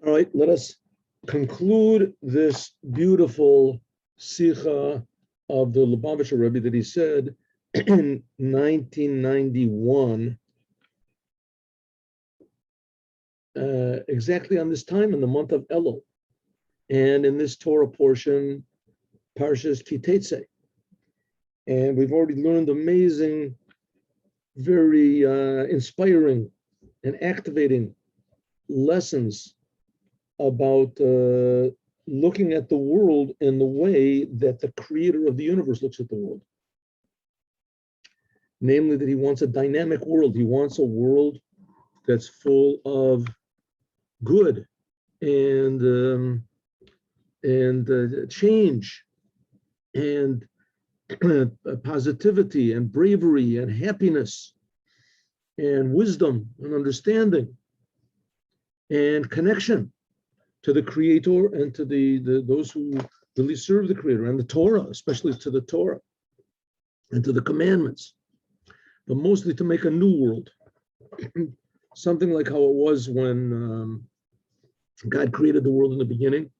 All right, let us conclude this beautiful Sikha of the Lubavitcher Rebbe that he said in 1991, exactly on this time in the month of Elul, and in this Torah portion, Parshas Kitetse. And we've already learned amazing, very inspiring and activating lessons about looking at the world in the way that the creator of the universe looks at the world. Namely, that he wants a dynamic world. He wants a world that's full of good and change and positivity and bravery and happiness and wisdom and understanding and connection to the creator and to those who really serve the creator, and the Torah, especially to the Torah and to the commandments, but mostly to make a new world. Something like how it was when God created the world in the beginning,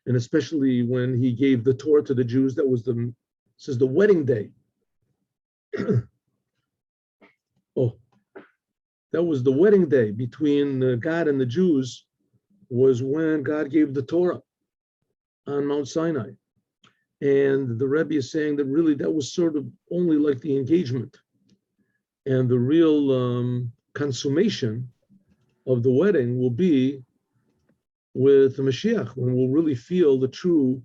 and especially when he gave the Torah to the Jews. That was the wedding day. That was the wedding day between God and the Jews, was when God gave the Torah on Mount Sinai. And the Rebbe is saying that really that was sort of only like the engagement. And the real consummation of the wedding will be with the Moshiach, when we'll really feel the true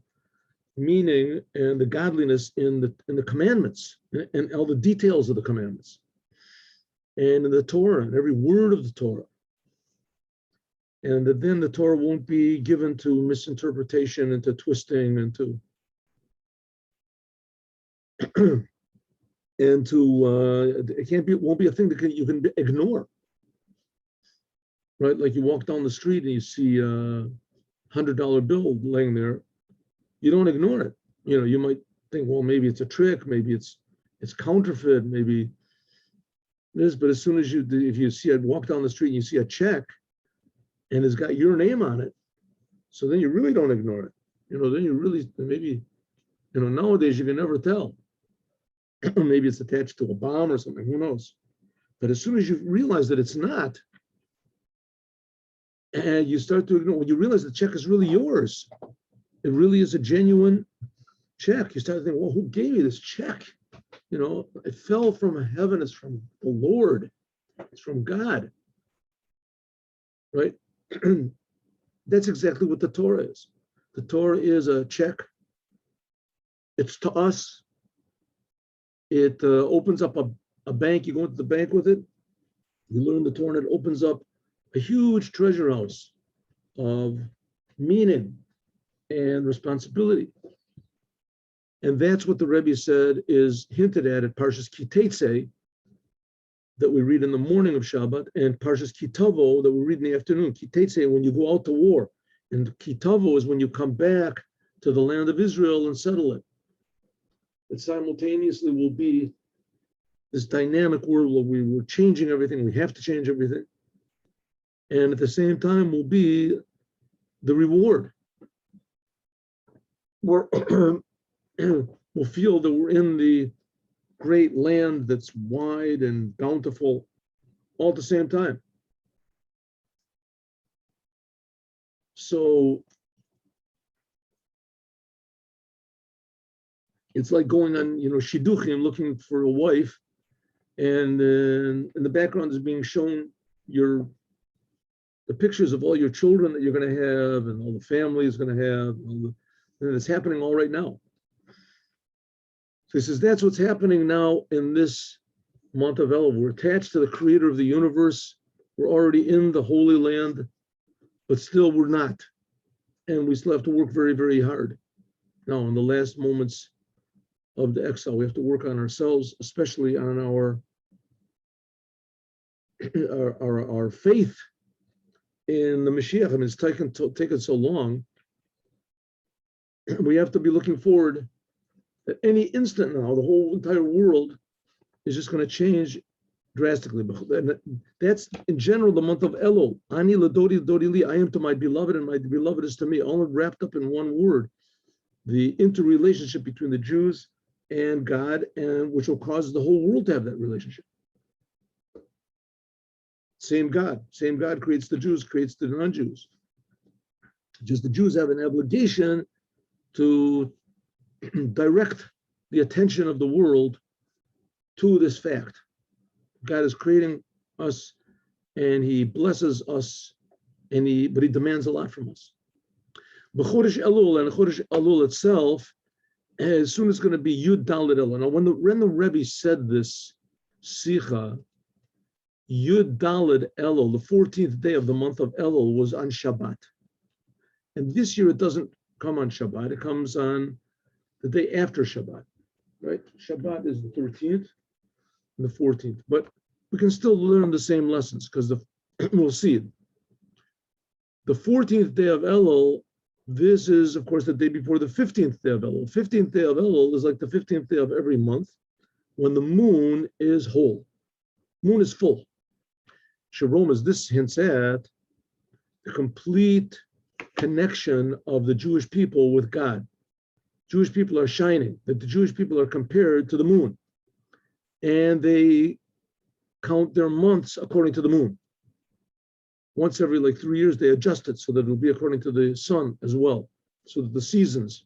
meaning and the godliness in the commandments and all the details of the commandments. And in the Torah, and every word of the Torah. And that then the Torah won't be given to misinterpretation and to twisting and to it won't be a thing that you can ignore. Right? Like you walk down the street and you see a $100 bill laying there, you don't ignore it. You know, you might think, well, maybe it's a trick, maybe it's counterfeit, maybe this, but as soon as if you see it, walk down the street and you see a check and it's got your name on it, so then you really don't ignore it. You know, then you really, maybe, you know, nowadays you can never tell. Maybe it's attached to a bomb or something, who knows? But as soon as you realize that it's not, and you start to ignore, when you realize the check is really yours, it really is a genuine check, you start to think, well, who gave me this check? You know, it fell from heaven, it's from the Lord, it's from God, right? That's exactly what the Torah is. The Torah is a check. It's to us. It opens up a bank. You go into the bank with it, you learn the Torah, and it opens up a huge treasure house of meaning and responsibility. And that's what the Rebbe said is hinted at Parshas Kitetse, that we read in the morning of Shabbat, and Parshas Kitavo that we read in the afternoon. Kitetse, when you go out to war, and Kitavo is when you come back to the land of Israel and settle it. It simultaneously will be this dynamic world where we're changing everything, we have to change everything. And at the same time will be the reward. We'll feel that we're in the great land that's wide and bountiful all at the same time. So it's like going on, you know, shidduchim, looking for a wife, and in the background is being shown the pictures of all your children that you're going to have, and all the family is going to have, and it's happening all right now. So he says that's what's happening now in this month of Elul. We're attached to the creator of the universe. We're already in the Holy Land, but still we're not. And we still have to work very, very hard. Now, in the last moments of the exile, we have to work on ourselves, especially on our faith in the Mashiach. I mean, it's taken so long. We have to be looking forward that any instant now, the whole entire world is just going to change drastically. And that's in general the month of Elul. Ani ladodi dodi li. I am to my beloved, and my beloved is to me. All wrapped up in one word. The interrelationship between the Jews and God, and which will cause the whole world to have that relationship. Same God creates the Jews, creates the non-Jews. Just the Jews have an obligation to direct the attention of the world to this fact. God is creating us, and He blesses us, but He demands a lot from us. B'chodesh Elul, and Chodesh Elul itself, as soon as it's going to be Yud Daled Elul. Now, when the Rebbe said this Sicha, Yud Daled Elul, the 14th day of the month of Elul, was on Shabbat. And this year it doesn't come on Shabbat, it comes on the day after Shabbat, right? Shabbat is the 13th and the 14th, but we can still learn the same lessons because we'll see it. The 14th day of Elul, this is, of course, the day before the 15th day of Elul. 15th day of Elul is like the 15th day of every month when the moon is whole. Moon is full. Shalom, as this hints at, the complete connection of the Jewish people with God. Jewish people are shining, that the Jewish people are compared to the moon. And they count their months according to the moon. Once every 3 years, they adjust it so that it'll be according to the sun as well, so that the seasons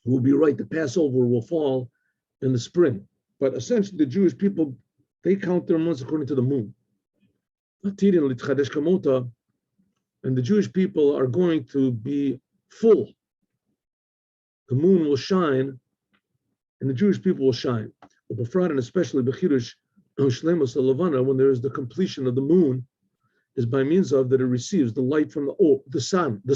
will be right. The Passover will fall in the spring. But essentially, the Jewish people, they count their months according to the moon. And the Jewish people are going to be full. The moon will shine, and the Jewish people will shine. And especially when there is the completion of the moon, is by means of that it receives the light from the sun. The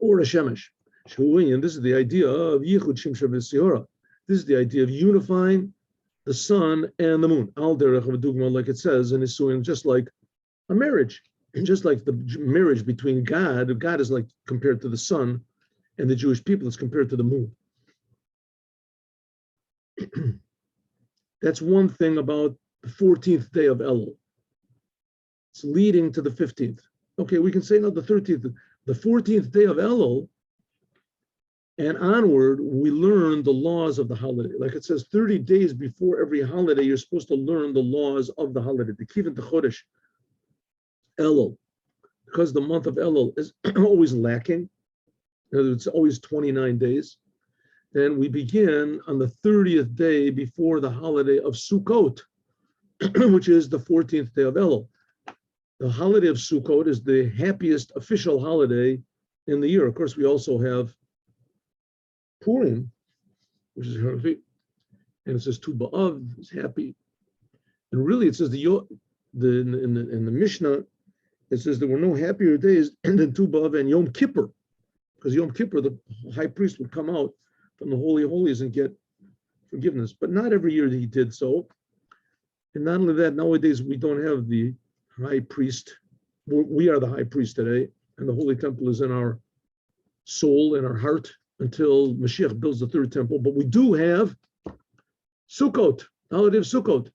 Or HaShemesh. And this is the idea of Yichud Shimsha V'Sihora. This is the idea of unifying the sun and the moon. Al derech v'dugma, like it says in Isuim, just like a marriage. And just like the marriage between God is like compared to the sun, and the Jewish people is compared to the moon. That's one thing about the 14th day of Elul. It's leading to the 15th. Okay, we can say now the 13th. The 14th day of Elul and onward, we learn the laws of the holiday. Like it says, 30 days before every holiday, you're supposed to learn the laws of the holiday. The Kivan Chodesh Elul, because the month of Elul is always lacking. In other words, it's always 29 days. Then we begin on the 30th day before the holiday of Sukkot, which is the 14th day of Elul. The holiday of Sukkot is the happiest official holiday in the year. Of course, we also have Purim, which is happy, and it says Tu B'Av is happy. And really, it says in the Mishnah, it says there were no happier days than Tu B'Av and Yom Kippur, because Yom Kippur, the high priest would come out from the Holy of Holies and get forgiveness. But not every year he did so. And not only that, nowadays we don't have the high priest. We are the high priest today, and the Holy Temple is in our soul, in our heart, until Moshiach builds the third temple. But we do have Sukkot, holiday of Sukkot.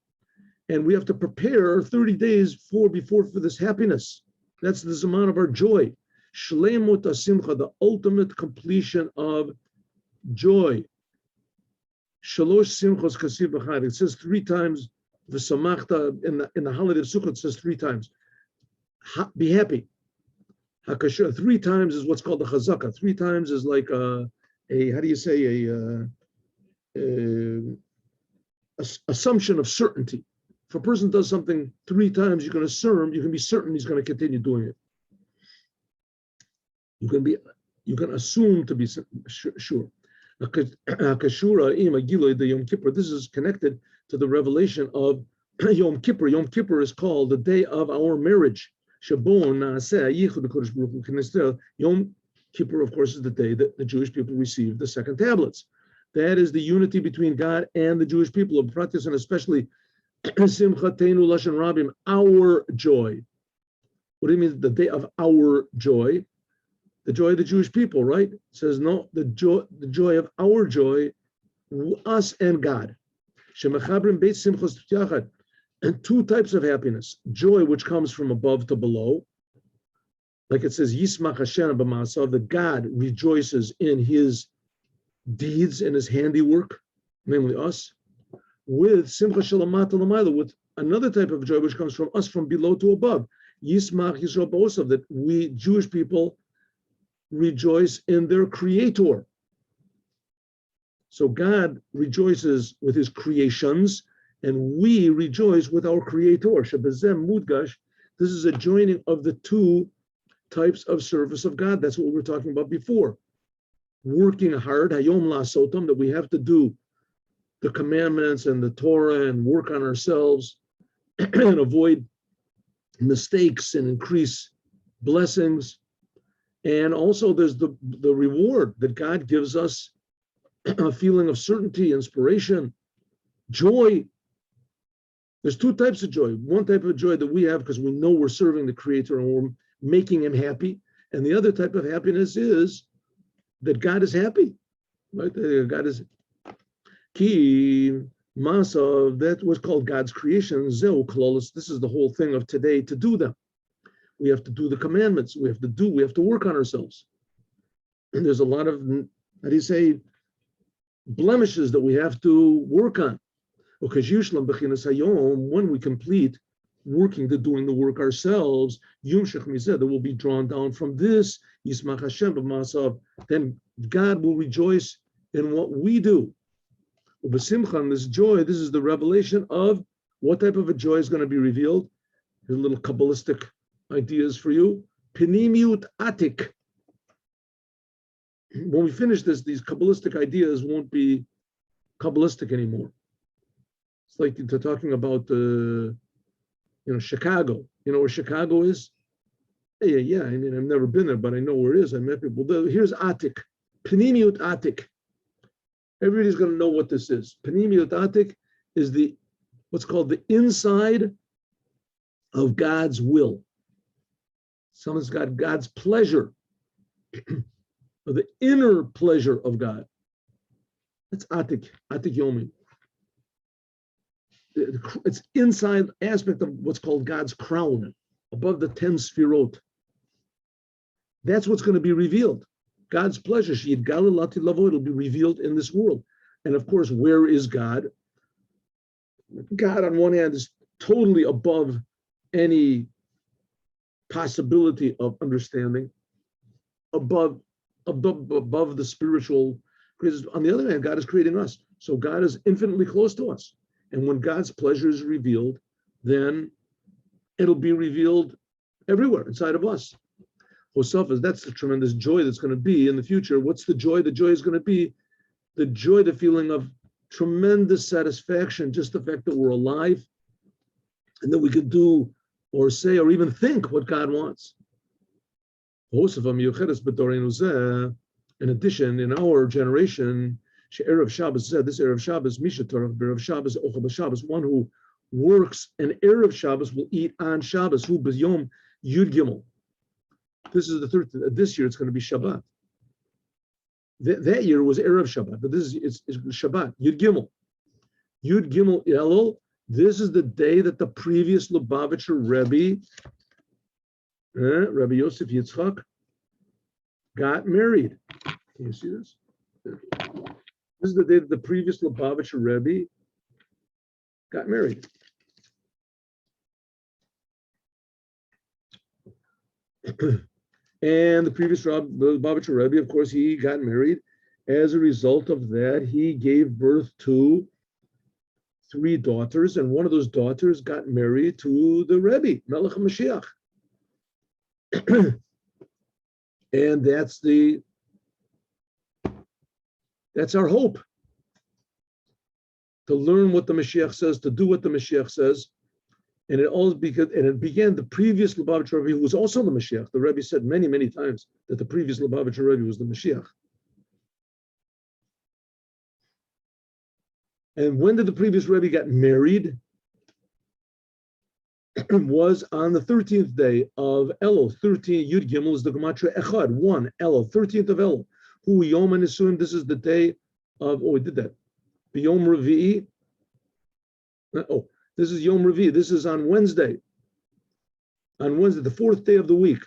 And we have to prepare 30 days before for this happiness. That's the Zaman of our joy. Shleimut HaSimcha, the ultimate completion of joy. Shalosh Simchos Kasiv B'chad. It says 3 times, V'samachta, in the holiday of Sukkot, it says 3 times. Be happy. Hakashur, 3 times is what's called the Chazaka. 3 times is like assumption of certainty. If a person does something 3 times, you can be certain he's going to continue doing it. You can assume to be sure. Kashura ima Geula the Yom Kippur. This is connected to the revelation of Yom Kippur. Yom Kippur is called the day of our marriage. Yom Kippur, of course, is the day that the Jewish people received the second tablets. That is the unity between God and the Jewish people of Pratis, and especially Simchatenu Lashon Rabim, our joy. What do you mean the day of our joy? The joy of the Jewish people, right? It says no, the joy of our joy, us and God. And two types of happiness: joy, which comes from above to below, like it says, Yismach Hashem b'ma'asav, that God rejoices in his deeds and his handiwork, namely us, with Simcha Shalamata Lamayla, with another type of joy which comes from us from below to above. Yismach Yisrael B'osav, that we Jewish people rejoice in their Creator. So God rejoices with his creations, and we rejoice with our Creator. Shebezem Mudgash, this is a joining of the two types of service of God. That's what we were talking about before. Working hard, Hayom Lasotam, that we have to do the commandments and the Torah and work on ourselves and avoid mistakes and increase blessings. And also there's the reward that God gives us, a feeling of certainty, inspiration, joy. There's two types of joy. One type of joy that we have because we know we're serving the Creator and we're making him happy. And the other type of happiness is that God is happy. Right? God is Ki Masa, that was called God's creation. Zeu Klolos, this is the whole thing of today, to do them. We have to do the commandments. We have to work on ourselves. And there's a lot of, how do you say, blemishes that we have to work on. When we complete working to doing the work ourselves, that will be drawn down from this, then God will rejoice in what we do. This joy, this is the revelation of what type of a joy is going to be revealed. Here's a little Kabbalistic ideas for you. Pinimiut atik. When we finish this, these Kabbalistic ideas won't be Kabbalistic anymore. It's like they're talking about Chicago. You know where Chicago is? Yeah. I mean, I've never been there, but I know where it is. I met people there. Here's Atik. Panimiut Atik. Everybody's going to know what this is. Panimiut Atik is what's called the inside of God's will. Someone's got God's pleasure, or the inner pleasure of God. That's Atik Yomi. It's inside aspect of what's called God's crown, above the 10 Sfirot. That's what's going to be revealed. God's pleasure, it'll be revealed in this world. And of course, where is God? God, on one hand, is totally above any possibility of understanding, above the spiritual. On the other hand, God is creating us. So God is infinitely close to us. And when God's pleasure is revealed, then it'll be revealed everywhere inside of us. Hosafas, that's the tremendous joy that's going to be in the future. What's the joy? The joy is going to be the joy, the feeling of tremendous satisfaction, just the fact that we're alive and that we can do or say or even think what God wants. In addition, in our generation, Erev Shabbos said, this Erev Shabbos, Misha Torah, Erev Shabbos, Ochel B'Shabbos, one who works an Erev Shabbos will eat on Shabbos, who B'Yom Yud Gimel. This is the third, this year it's going to be Shabbat. That year was Erev Shabbat, but this is it's Shabbat, Yud Gimel. Yud Gimel Elul, this is the day that the previous Lubavitcher Rebbe, Rabbi Yosef Yitzchak, got married. Can you see this? This is the day that the previous Lubavitcher Rebbe got married. And the previous Lubavitcher Rebbe, of course, he got married. As a result of that, he gave birth to 3 daughters, and one of those daughters got married to the Rebbe, Melech Moshiach. And that's our hope. To learn what the Mashiach says, to do what the Mashiach says. And it began the previous Lubavitcher Rebbe, who was also the Mashiach. The Rebbe said many, many times that the previous Lubavitcher Rebbe was the Mashiach. And when did the previous Rebbe get married? Was on the 13th day of Elul. 13 Yud Gimel is the Gematria Echad, 1 Elul, 13th of Elul. Hu Yom Nisuim, this is the day of, we did that. B'Yom Revi'i, Oh, this is Yom Revi. This is on Wednesday. On Wednesday, the fourth day of the week.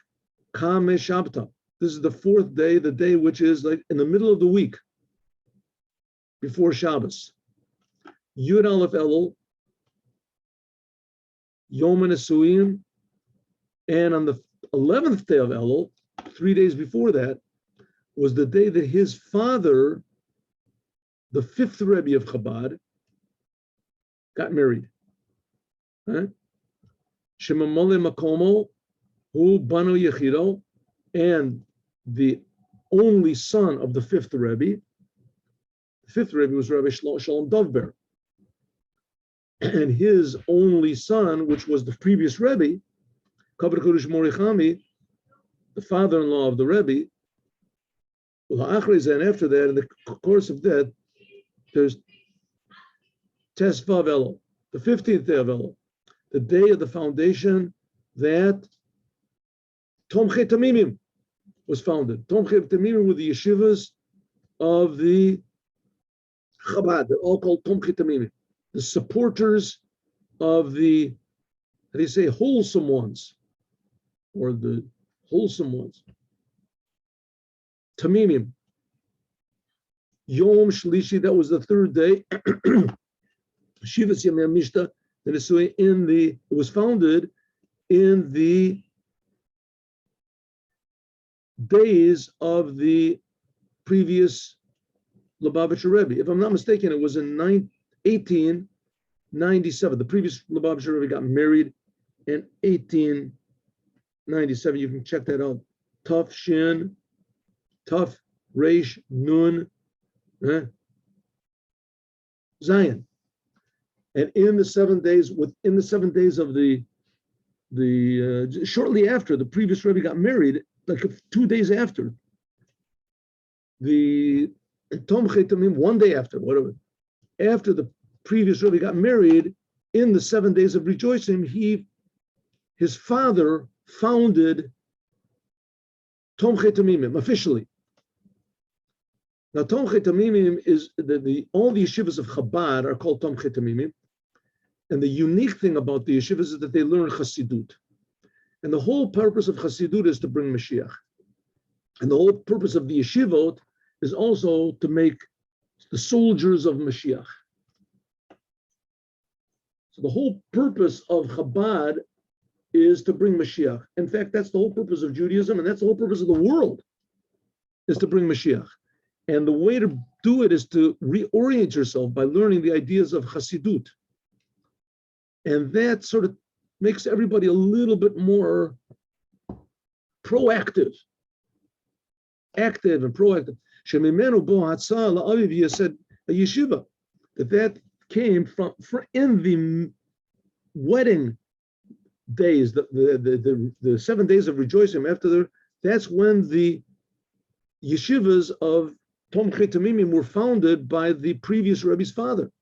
Kame Shabta. This is the fourth day, the day which is like in the middle of the week, before Shabbos. Yud Aleph Elul, Yom Nesuim, and on the 11th day of Elul, 3 days before that, was the day that his father, the fifth Rebbe of Chabad, got married. Shemamole Makomo, Hu Banu Yechido, and the only son of the fifth Rebbe. The fifth Rebbe was Rabbi Shalom Dovber. And his only son, which was the previous Rebbe, Kabir Kurush Morichami, the father-in-law of the Rebbe, and after that, in the course of that, there's Tesvav Elul, the 15th day of Elul, the day of the foundation that Tomchei Tamimim was founded. Tomchei Tamimim were the yeshivas of the Chabad. They're all called Tomchei Tamimim, the supporters of the, how do you say, wholesome ones, or the wholesome ones. Tamimim. Yom Shlishi, that was the third day. Shivas Yamei Mishta, it was founded in the days of the previous Lubavitcher Rebbe. If I'm not mistaken, it was in 1897. The previous Lubavitcher Rebbe got married in 1897. You can check that out. Tuf Shin, Tuf Reish Nun, Zion. And in the 7 days, within the 7 days of the shortly after the previous Rebbe got married, like 2 days after, the Tomchei Tamim, 1 day after, whatever, after the previous Rebbe got married, in the 7 days of rejoicing, his father founded Tomchei Tamimim officially. Now, Tomchei Tamimim is all the yeshivas of Chabad are called Tomchei Tamimim. And the unique thing about the yeshivas is that they learn Chassidut. And the whole purpose of Chassidut is to bring Mashiach. And the whole purpose of the yeshivot is also to make the soldiers of Mashiach. So the whole purpose of Chabad is to bring Mashiach. In fact, that's the whole purpose of Judaism, and that's the whole purpose of the world, is to bring Mashiach. And the way to do it is to reorient yourself by learning the ideas of Chassidut. And that sort of makes everybody a little bit more proactive, active and proactive. Shemimenu bo hatzah la'aviv said a yeshiva, that came from in the wedding days, the 7 days of rejoicing after that's when the yeshivas of Tomchei Tamimim were founded by the previous Rebbe's father.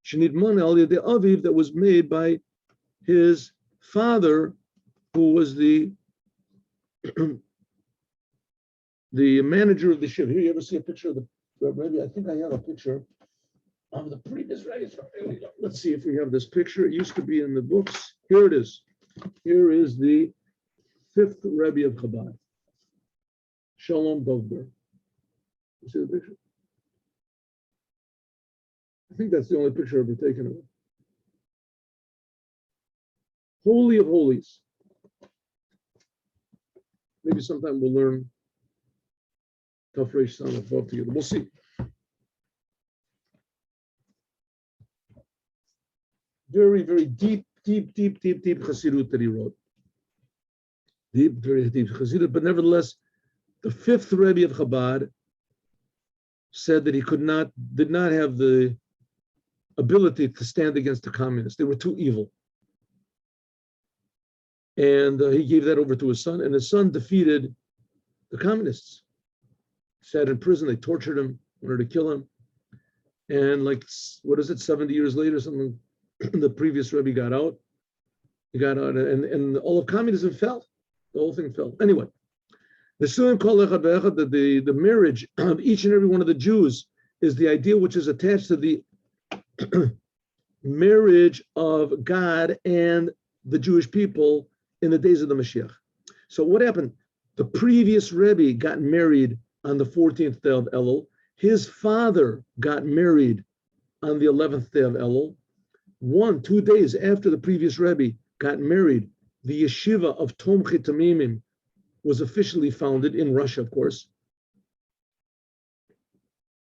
Shenidman al yedei aviv, that was made by his father, who was the manager of the shiva. Here, you ever see a picture of the Rebbe? I think I have a picture of the previous Rebbe. Let's see if we have this picture. It used to be in the books. Here it is. Here is the fifth Rebbe of Chabad, Shalom Dovber. You see the picture? I think that's the only picture I've ever taken of it. Holy of Holies. Maybe sometime we'll learn Taf Reish Samach Vav together. We'll see. Very, very deep Chassidut that he wrote. Deep, very deep Chassidut, but nevertheless, the fifth Rebbe of Chabad said that he did not have the ability to stand against the communists. They were too evil. And he gave that over to his son, and his son defeated the communists. Sat in prison, they tortured him, wanted to kill him. And 70 years later, something, the previous Rebbe got out. He got out, and all of communism fell. The whole thing fell. Anyway, the marriage of each and every one of the Jews is the idea which is attached to the marriage of God and the Jewish people in the days of the Mashiach. So what happened? The previous Rebbe got married on the 14th day of Elul. His father got married on the 11th day of Elul. 2 days after the previous Rebbe got married, the yeshiva of Tomchei Tamimim was officially founded in Russia, of course.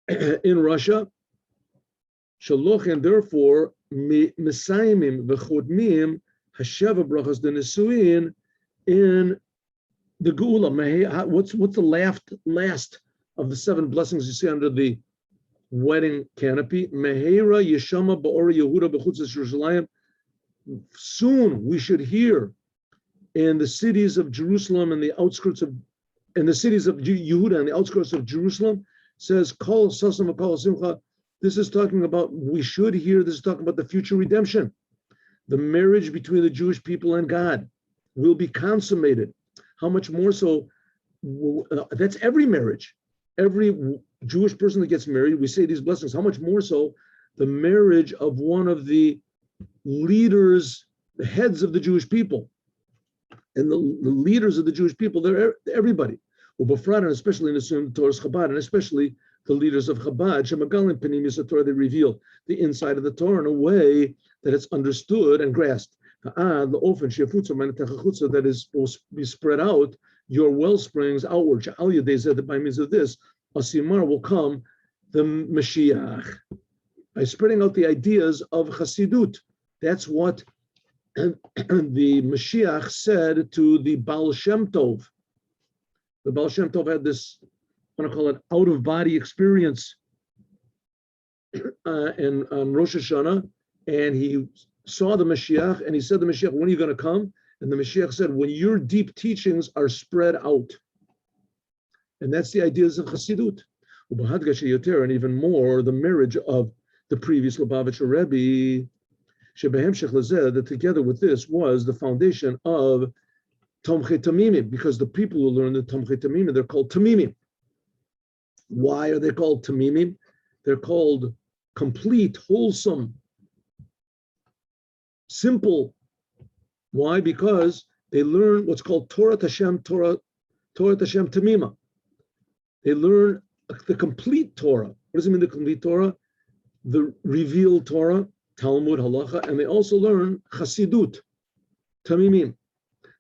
In Russia, Shaloch, and therefore, Mesayimim v'chodmim hasheva brachas denesuin in the Geula. What's the last of the 7 blessings you see under the wedding canopy? Mehera Yeshama Ba'or Yehuda B'chutz Yerushalayim. Soon we should hear in the cities of Jerusalem and the outskirts of, in the cities of Yehuda and the outskirts of Jerusalem, says Kol Sasam Kol Simcha. This is talking about, we should hear, this is talking about the future redemption. The marriage between the Jewish people and God will be consummated. How much more so? That's every marriage. Every Jewish person that gets married, we say these blessings. How much more so the marriage of one of the leaders, the heads of the Jewish people, and the leaders of the Jewish people, they're everybody. Ubafrat, and especially in the Torah's Chabad, and especially the leaders of Chabad, Shemagalim Penimis Torah, they reveal the inside of the Torah in a way that it's understood and grasped. The often that is supposed to be spread out, your well springs outward. That by means of this, Asimar will come the Mashiach. By spreading out the ideas of Chassidut. That's what the Mashiach said to the Baal Shem Tov. The Baal Shem Tov had this, I want to call it, out-of-body experience on Rosh Hashanah, and he saw the Mashiach, and he said to the Mashiach, when are you going to come? And the Mashiach said, when your deep teachings are spread out. And that's the ideas of Chassidut. And even more, the marriage of the previous Lubavitcher Rebbe, that together with this was the foundation of Tomchei Tamimim, because the people who learn the Tomchei Tamimim, they're called Tamimim. Why are they called Tamimim? They're called complete, wholesome, simple. Why? Because they learn what's called Torah Hashem Tamima. They learn the complete Torah. What does it mean, the complete Torah? The revealed Torah, Talmud, Halacha, and they also learn Chassidut, Tamimim.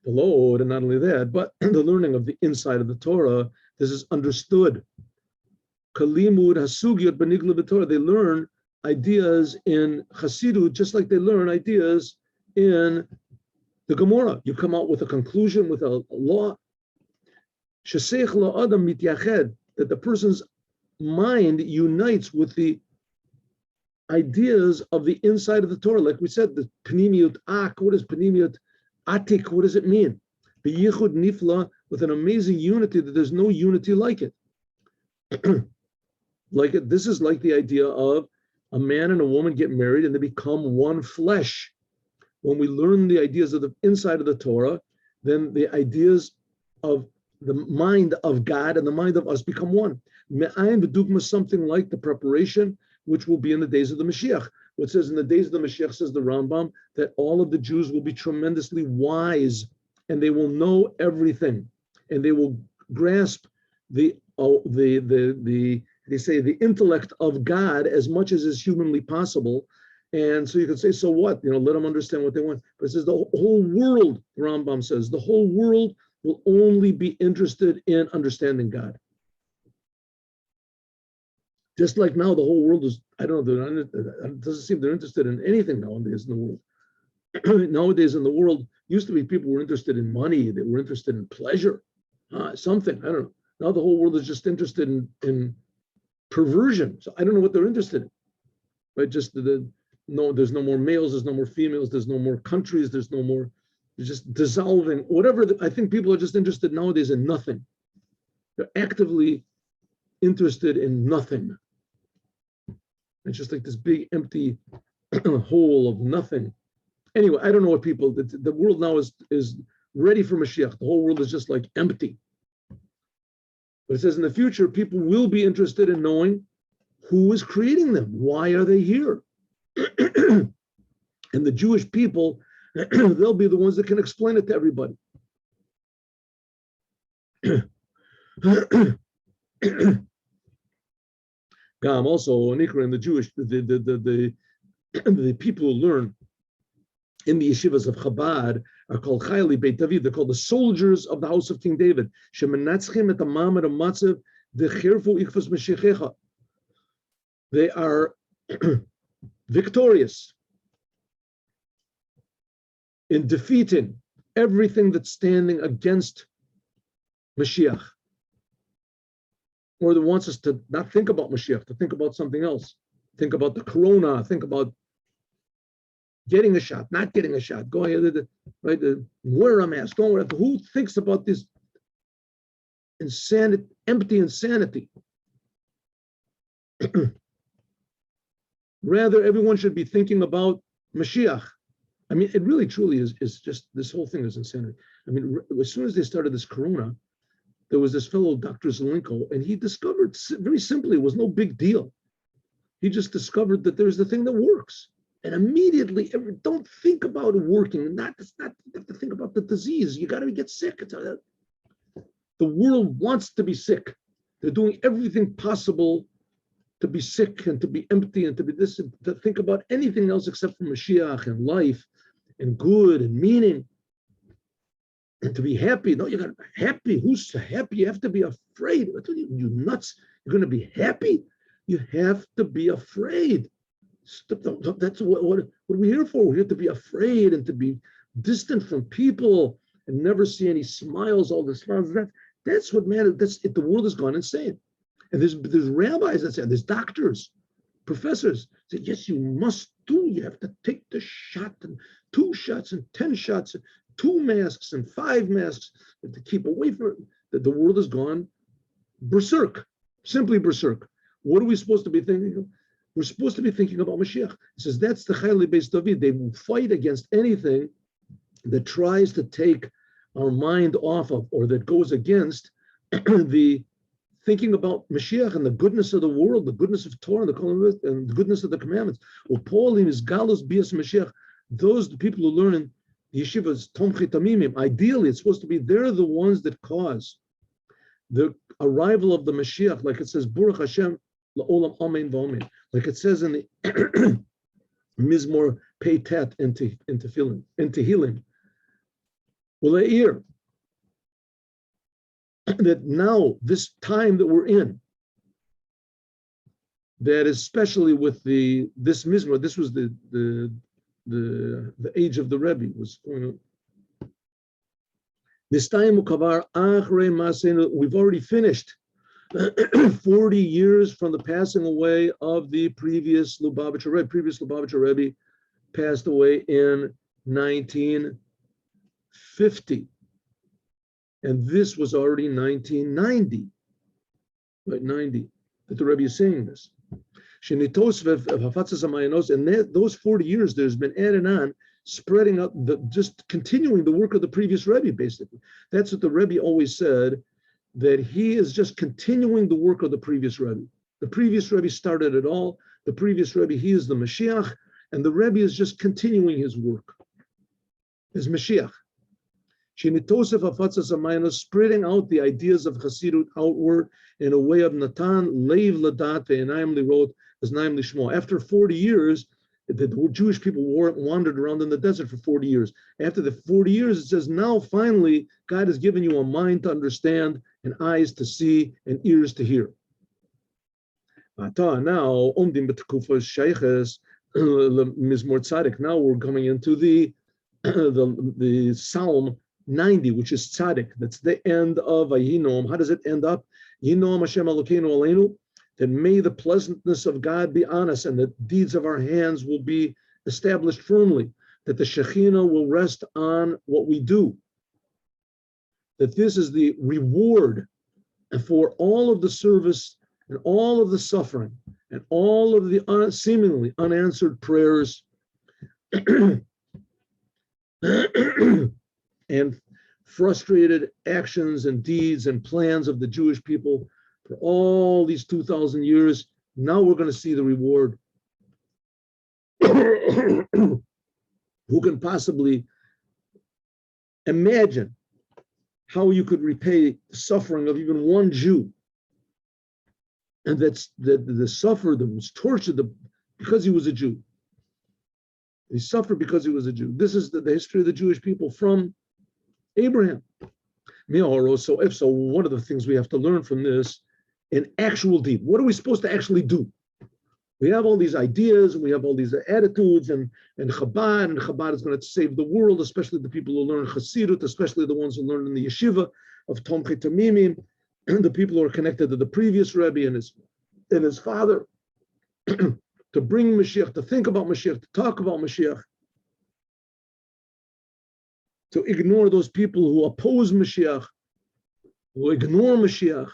The Lord, and not only that, but the learning of the inside of the Torah, this is understood. Kalimud Hasugyot Benigla b'Torah. They learn ideas in Chassidut just like they learn ideas in the Gemara. You come out with a conclusion, with a law. Sheseich la'adam mityached, that the person's mind unites with the ideas of the inside of the Torah. Like we said, the Pnimiyut Ak. What is Pnimiyut Atik? What does it mean? The Yichud Nifla, with an amazing unity that there's no unity like it. This is like the idea of a man and a woman get married and they become one flesh. When we learn the ideas of the inside of the Torah, then the ideas of the mind of God and the mind of us become one. Me'ayin v'dugma, something like the preparation, which will be in the days of the Mashiach. What says in the days of the Mashiach, says the Rambam, that all of the Jews will be tremendously wise and they will know everything and they will grasp the intellect of God as much as is humanly possible. And so you could say, so what? Let them understand what they want. But it says the whole world, the Rambam says, the whole world will only be interested in understanding God. Just like now, the whole world is, I don't know, it doesn't seem they're interested in anything nowadays in the world. Nowadays in the world, used to be people were interested in money, they were interested in pleasure, something, I don't know. Now the whole world is just interested in perversion. So I don't know what they're interested in. Right? Just there's no more males, there's no more females, there's no more countries, there's no more, it's just dissolving. Whatever, I think people are just interested nowadays in nothing. They're actively interested in nothing. It's just like this big empty hole of nothing. Anyway, I don't know what people, the world now is ready for Mashiach. The whole world is just like empty. But it says in the future, people will be interested in knowing who is creating them. Why are they here? And the Jewish people, they'll be the ones that can explain it to everybody. Also, in the Jewish, the people who learn in the yeshivas of Chabad are called Chayli Beit David. They're called the soldiers of the house of King David. Shemenatzchim et hamamad hamatzav dechirfu ichvas Mashiachecha. They are victorious in defeating everything that's standing against Mashiach, or that wants us to not think about Mashiach, to think about something else. Think about the corona, think about getting a shot, not getting a shot, go ahead, right? Wear a mask, don't wear it. Who thinks about this insanity, empty insanity? Rather, everyone should be thinking about Mashiach. I mean, it really truly is just, this whole thing is insanity. I mean, as soon as they started this corona, there was this fellow, Dr. Zelenko, and he discovered very simply, it was no big deal. He just discovered that there's the thing that works. And immediately, don't think about it working. Not you have to think about the disease. You got to get sick. The world wants to be sick. They're doing everything possible to be sick and to be empty and to be this, and to think about anything else except for Mashiach and life and good and meaning. And to be happy. No, you got to be happy. Who's happy? You have to be afraid. You nuts. You're going to be happy? You have to be afraid. That's what are we here for? We're here to be afraid and to be distant from people and never see any smiles, all the smiles. That's what matters. The world has gone insane. And there's rabbis that say, there's doctors, professors say, yes, you must do. You have to take the shot, and 2 shots and 10 shots, and 2 masks and 5 masks, and to keep away from it. The world has gone berserk, simply berserk. What are we supposed to be thinking of? We're supposed to be thinking about Mashiach. He says that's the Chayli Beis David. They will fight against anything that tries to take our mind off of, or that goes against the thinking about Mashiach and the goodness of the world, the goodness of Torah, and the goodness of the commandments. Upolim is galus bias Mashiach. Those the people who learn in the yeshivas Tomchei Tamimim. Ideally, it's supposed to be they're the ones that cause the arrival of the Mashiach, like it says, Baruch Hashem la'olam amen v'amen. Like it says in the Mizmor Pei Tet in Tehillim. Ule'ir, that now, this time that we're in, that especially with this Mizmor, this was the age of the Rebbe was going on. This time, we've already finished 40 years from the passing away of the previous Lubavitcher Rebbe. Previous Lubavitcher Rebbe passed away in 1950. And this was already 1990, right? 90, that the Rebbe is saying this. And those 40 years, there's been added on, spreading up, just continuing the work of the previous Rebbe, basically. That's what the Rebbe always said, that he is just continuing the work of the previous Rebbe. The previous Rebbe started it all. The previous Rebbe, he is the Mashiach, and the Rebbe is just continuing his work, his Mashiach. Spreading out the ideas of Chassidut outward in a way of Natan, Leiv Ladat, Ve'enayim Lirot, V'znayim Lishmo. After 40 years, the Jewish people wandered around in the desert for 40 years. After the 40 years, it says, now finally, God has given you a mind to understand, and eyes to see, and ears to hear. Now, now we're coming into the Psalm 90, which is tzaddik. That's the end of Vayinom. How does it end up? Yinom Hashem Elokeinu Aleinu. That may the pleasantness of God be on us, and the deeds of our hands will be established firmly. That the Shekhinah will rest on what we do. That this is the reward for all of the service and all of the suffering and all of the seemingly unanswered prayers and frustrated actions and deeds and plans of the Jewish people for all these 2,000 years. Now we're going to see the reward. who can possibly imagine how you could repay the suffering of even one Jew? And that's the sufferer that was tortured because he was a Jew. He suffered because he was a Jew. This is the history of the Jewish people from Abraham. So if so, one of the things we have to learn from this, an actual deed. What are we supposed to actually do? We have all these ideas, and we have all these attitudes, and Chabad is going to save the world, especially the people who learn Chassidut, especially the ones who learn in the yeshiva of Tomchei Tamimim, and the people who are connected to the previous Rebbe and his father, to bring Mashiach, to think about Mashiach, to talk about Mashiach, to ignore those people who oppose Mashiach, who ignore Mashiach.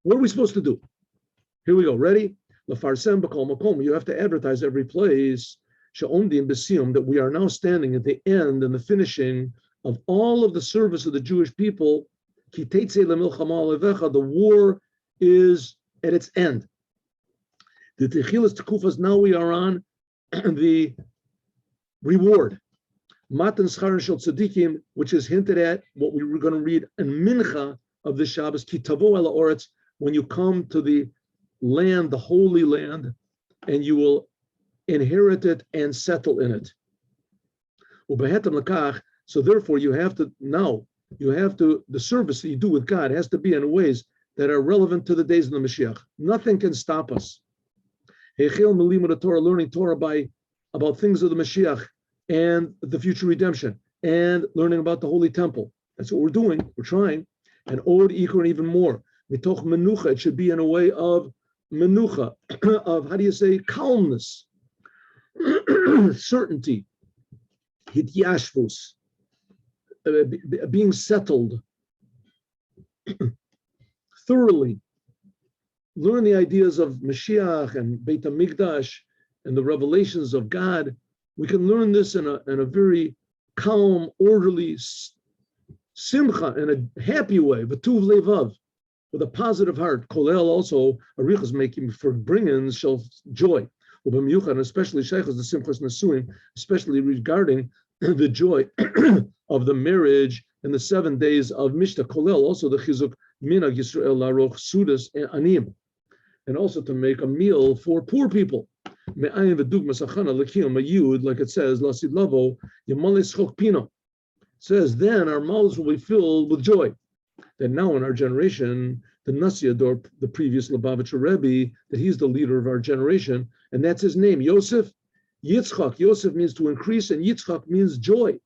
What are we supposed to do? Here we go. Ready? Lefarsem b'kol makom. You have to advertise every place. She'omdim b'siyum, that we are now standing at the end and the finishing of all of the service of the Jewish people. Ki teitzei lemilchama levecha. The war is at its end. The techilas tekufas. Now we are on the reward. Matan schar shel tzadikim, which is hinted at what we were going to read in Mincha of the Shabbos. Ki tavo el haaretz. When you come to the land, the holy land, and you will inherit it and settle in it. So therefore the service that you do with God has to be in ways that are relevant to the days of the Mashiach. Nothing can stop us. Learning Torah about things of the Mashiach and the future redemption, and learning about the Holy Temple. That's what we're doing. We're trying. And Od Ikor, and even more. Mitoch menucha, it should be in a way of menucha, of, how do you say, calmness, certainty, hityashvus, being settled, thoroughly. Learn the ideas of Mashiach and Beit HaMikdash and the revelations of God. We can learn this in a very calm, orderly, simcha, in a happy way, v'tuv levav, with a positive heart. Kolel also, arichas making for bringing joy. And especially sheikhas the simchas nasuim, especially regarding the joy of the marriage and the 7 days of Mishta. Kolel also the chizuk minag Yisrael laroch sudas and anim, and also to make a meal for poor people. Like it says, Lasid Lavo, Yamales Chokpino. Says, then our mouths will be filled with joy. That now in our generation, the Nasi Ador, the previous Lubavitcher Rebbe, that he's the leader of our generation, and that's his name, Yosef Yitzchak. Yosef means to increase, and Yitzchak means joy.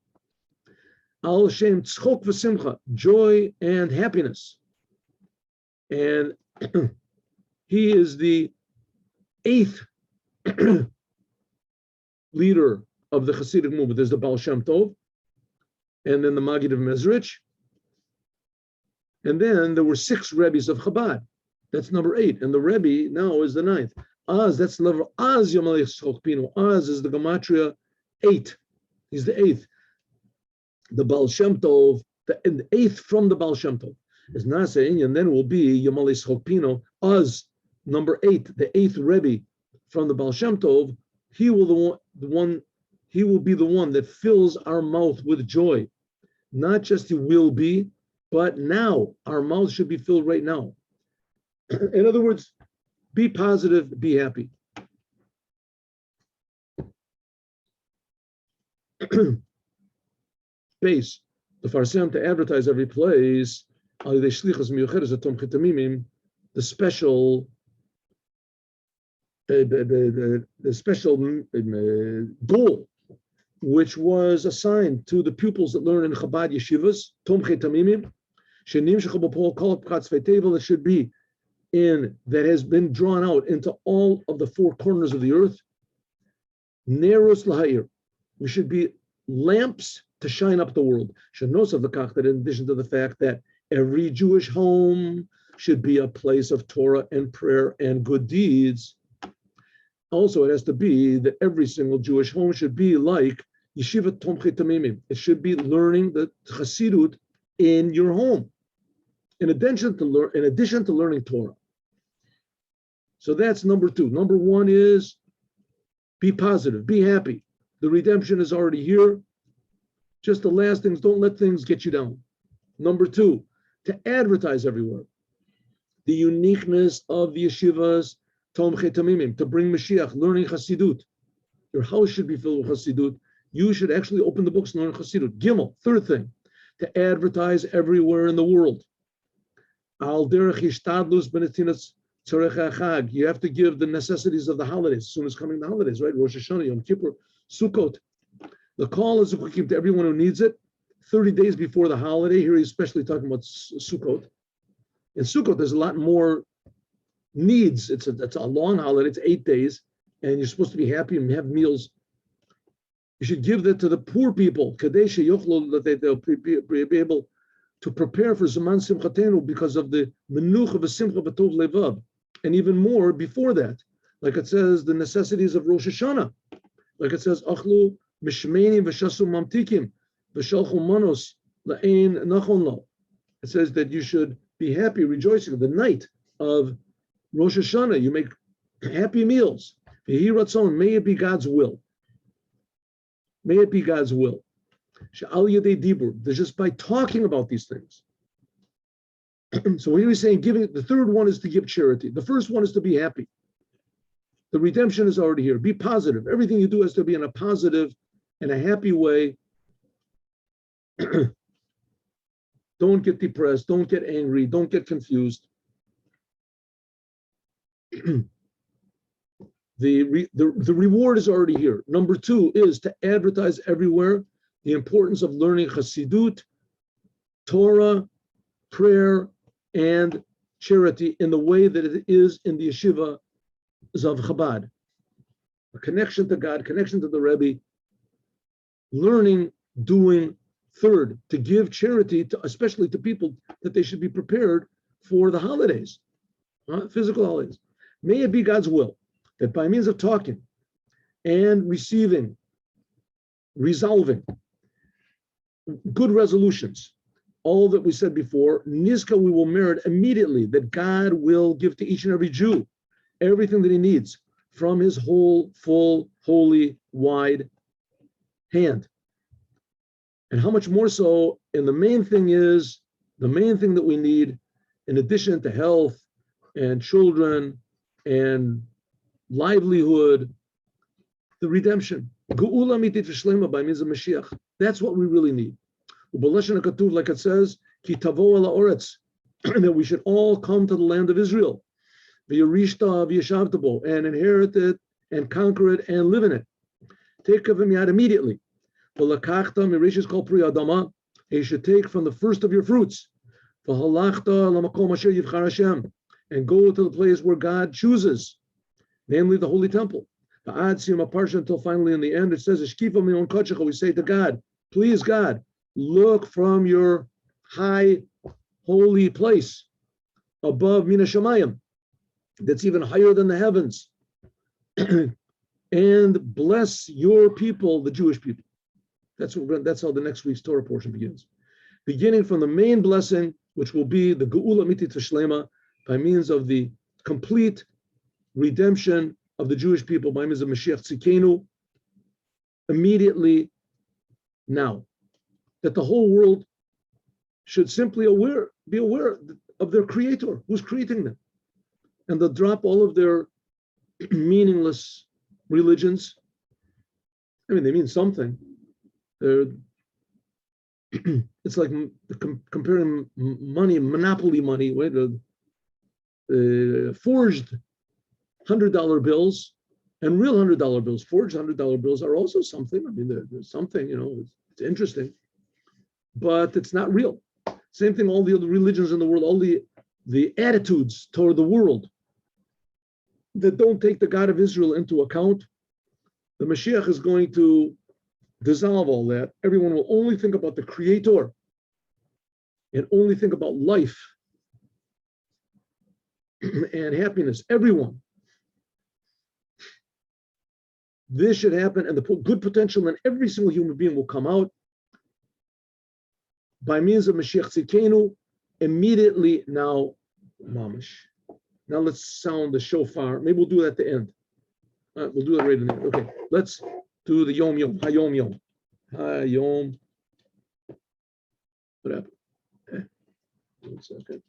Al Shem Tzchok v'Simcha, joy and happiness. And he is the 8th leader of the Hasidic movement. There's the Baal Shem Tov, and then the Maggid of Mezrich, and then there were 6 Rebbes of Chabad. That's number 8, and the Rebbe now is the 9th. Az, that's the level. Az Yomalech Chokpino. Az is the gematria 8. He's the 8th. The Baal Shem Tov, the 8th from the Baal Shem Tov is Nasa, and then will be Yomalech Chokpino. Az, number 8, the 8th Rebbe from the Baal Shem Tov. He will he will be the one that fills our mouth with joy. Not just he will be, but now our mouth should be filled right now. In other words, be positive, be happy. Base, the farsam, to advertise every place, the special the special goal which was assigned to the pupils that learn in Chabad yeshivas, Tomchei Tamimim, that should be that has been drawn out into all of the 4 corners of the earth. Neros lahayir, we should be lamps to shine up the world. That in addition to the fact that every Jewish home should be a place of Torah and prayer and good deeds, also it has to be that every single Jewish home should be like Yeshiva Tomchei Tamimim. It should be learning the Chassidut in your home, in addition to learning Torah. So that's number 2. Number 1 is Be positive, be happy. The redemption is already here. Just the last things, don't let things get you down. Number two, to advertise everywhere the uniqueness of the yeshivas, Tomchei Tamimim, to bring Mashiach, learning Chassidut. Your house should be filled with Chassidut. You should actually open the books and learn Chassidut. Gimel, third thing, to advertise everywhere in the world. Al derech hishtadlus benetinas tzarech hachag. You have to give the necessities of the holidays as soon as coming the holidays, right? Rosh Hashanah, Yom Kippur, Sukkot. The call is to everyone who needs it 30 days before the holiday. Here he's especially talking about Sukkot. In Sukkot, there's a lot more needs. It's a long holiday. It's 8 days, and you're supposed to be happy and have meals. You should give that to the poor people, Kadesh Yochlo, that they'll be able to prepare for Zaman Simchatenu because of the Menuch of a Simcha B'Tov Levav, and even more before that. Like it says, the necessities of Rosh Hashanah. Like it says, Achlu Mishmenim V'Shasu Mamtikim V'Shalchu Manos La'ein Nachon Lo. It says that you should be happy, rejoicing the night of Rosh Hashanah. You make happy meals. V'hi Ratzon, may it be God's will. May it be God's will. She'al Yedei Dibur, just by talking about these things. So when he was saying giving, the third one is to give charity. The first one is to be happy. The redemption is already here. Be positive. Everything you do has to be in a positive and a happy way. Don't get depressed. Don't get angry. Don't get confused. The reward is already here. Number two is to advertise everywhere the importance of learning Chassidut, Torah, prayer, and charity in the way that it is in the yeshiva of Chabad. A connection to God, connection to the Rebbe, learning, doing. Third, to give charity, to, especially to people that they should be prepared for the holidays, physical holidays. May it be God's will that by means of talking and receiving, resolving good resolutions, all that we said before, Nizka, we will merit immediately that God will give to each and every Jew everything that he needs from his whole, full, holy, wide hand. And how much more so, and the main thing that we need, in addition to health and children and livelihood, the redemption. Geula mitit v'shlema by means of Mashiach. That's what we really need. Ub'lashon hakatuv, like it says, ki tavo ala oretz, that we should all come to the land of Israel, v'yarishta v'yashavtabo, and inherit it and conquer it and live in it. Take of him yad immediately. V'lakachta mirishis kol pri adama, you should take from the first of your fruits. V'halachta lamakom asher yivchar Hashem, and go to the place where God chooses, namely the holy temple. V'ad siyum aparsha, until finally in the end it says, Eshkifa mi'on kodshecha, we say to God, please God, look from your high holy place above Mina Shamayim, that's even higher than the heavens, and bless your people, the Jewish people. That's how the next week's Torah portion begins. Beginning from the main blessing, which will be the Geula mitit v'shlema, by means of the complete redemption of the Jewish people by means of Mashiach Tzidkenu, immediately now. That the whole world should simply be aware of their creator, who's creating them. And they'll drop all of their meaningless religions. I mean, they mean something. It's like comparing money, monopoly money, right? Forged $100 bills and real $100 bills. Forged $100 bills are also something. I mean, there's something, it's interesting, but it's not real. Same thing, all the other religions in the world, all the attitudes toward the world that don't take the God of Israel into account. The Mashiach is going to dissolve all that. Everyone will only think about the Creator and only think about life and happiness. Everyone. This should happen, and the good potential in every single human being will come out by means of Mashiach Tzidkenu immediately now, mamash. Now let's sound the shofar. Maybe we'll do it at the end. We'll do it right in there. Okay, let's do the Yom Yom. Hayom Yom. Hayom. What happened? 1 second.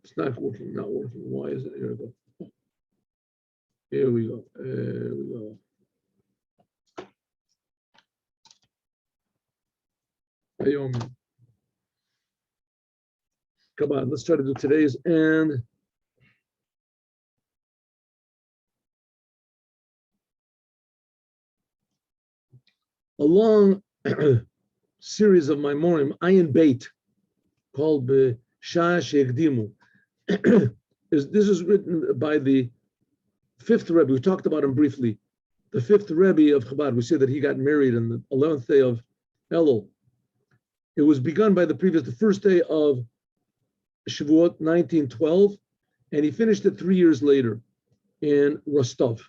It's not working. Why is it? Here we go. Here we go. Here we go. Hayom. Come on, let's try to do today's and a long series of Maimorim, Ayin Beit, called Shah Shekdimu. This is written by the fifth Rebbe. We talked about him briefly. The fifth Rebbe of Chabad. We said that he got married on the 11th day of Elul. It was begun by the first day of Shavuot 1912, and he finished it 3 years later in Rostov.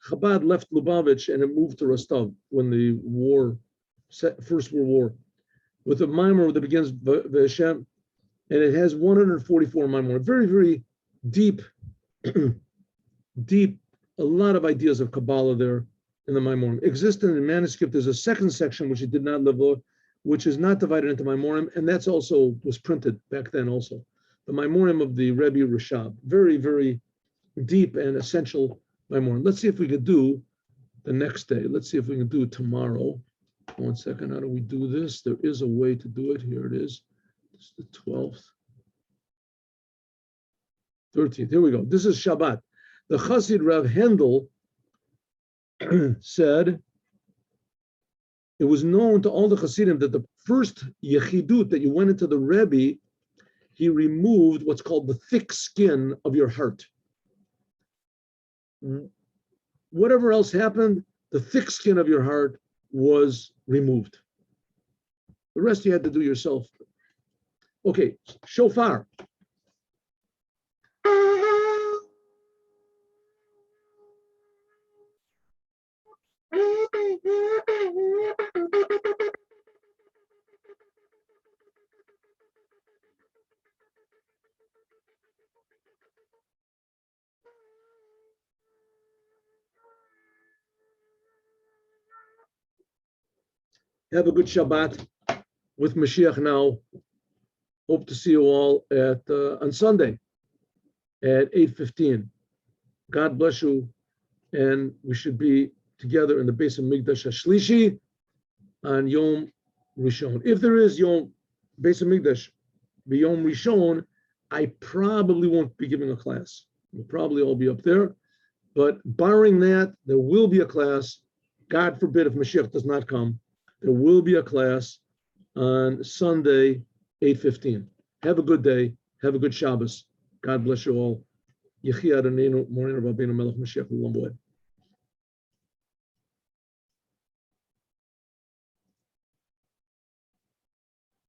Chabad left Lubavitch and it moved to Rostov when the First World War, with a maimor that begins V'Hashem, and it has 144 maimor. Very, very deep, deep, a lot of ideas of Kabbalah there in the Maimorim. Existent in manuscript, there's a second section which it did not live on, which is not divided into Maimorim, and that's also was printed back then also. The Maimorim of the Rebbe Rashab. Very, very deep and essential Maimorim. Let's see if we could do the next day. Let's see if we can do it tomorrow. 1 second, how do we do this? There is a way to do it. Here it is. It's the 12th. 13th, here we go. This is Shabbat. The Chassid Rav Hendel said, it was known to all the Chassidim that the first Yechidut that you went into the Rebbe, he removed what's called the thick skin of your heart. Whatever else happened, the thick skin of your heart was removed. The rest you had to do yourself. Okay, shofar. Have a good Shabbat with Moshiach now. Hope to see you all on Sunday at 8:15. God bless you, and we should be together in the base of Migdash HaShlishi on Yom Rishon. If there is Yom Beis Hamikdash Yom Rishon, I probably won't be giving a class. We'll probably all be up there, but barring that, there will be a class. God forbid if Mashiach does not come, there will be a class on Sunday, 8:15. Have a good day. Have a good Shabbos. God bless you all. Yechi Adonenu Morenu Rabbeinu Melech Mashiach L'Olam Moed.